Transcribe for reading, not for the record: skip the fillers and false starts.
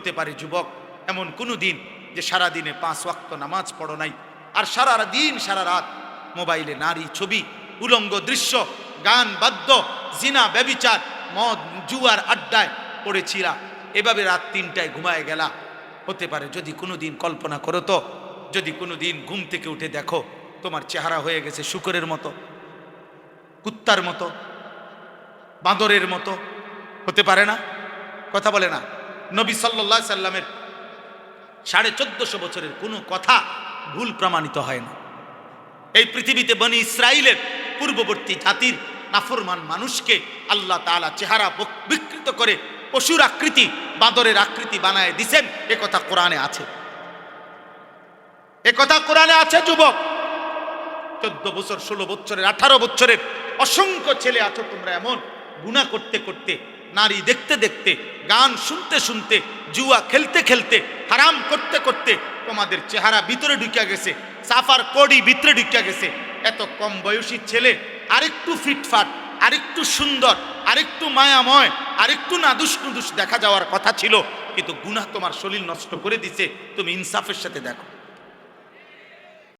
হতে পারে যুবক এমন কোনো দিন যে সারা দিনে 5 ওয়াক্ত নামাজ পড়ো নাই, আর সারা দিন সারা রাত মোবাইলে নারী ছবি, উলঙ্গ দৃশ্য, গান বাদ্য, জিনা ব্যভিচার, মদ জুয়ার আড্ডায় পড়েছিলা, এভাবে রাত 3টায় ঘুমায় গেলা। হতে পারে যদি কোনো দিন কল্পনা করো তো, যদি কোনো দিন ঘুম থেকে উঠে দেখো তোমার চেহারা হয়ে গেছে শূকরের মতো, কুত্তার মতো, বাঁদরের মতো, হতে পারে না? কথা বলে না? নবী সাল্লাল্লাহু আলাইহি সাল্লামের 1450 বছরের কোনো কথা ভুল প্রমাণিত হয় না। এই পৃথিবীতে বনি ইসরাইলের পূর্ববর্তী জাতির নাফরমান মানুষকে আল্লাহ তাআলা চেহারা বিকৃত করে পশুর আকৃতি, বাঁদরের আকৃতি বানায় দিয়েছেন, এ কথা কোরআনে আছে। এ কথা কোরআনে আছে যুবক। 14 বছর, 16 বছরের, 18 বছরের অসংখ্য ছেলে আছো তোমরা এমন গুনাহ করতে করতে, নারী দেখতে দেখতে, গান শুনতে শুনতে, জুয়া খেলতে খেলতে, হারাম করতে করতে তোমাদের চেহারা ভিতরে ঢুকে গেছে, সাফার কোডি ভিতরে ঢুকে গেছে। এত কম বয়সী ছেলে আরেকটু ফিটফাট, আরেকটু সুন্দর, আরেকটু মায়াময়, আরেকটু নাদুস নুদুস দেখা যাওয়ার কথা ছিল, কিন্তু গুনাহ তোমার শরীর নষ্ট করে দিছে। তুমি ইনসাফের সাথে দেখো।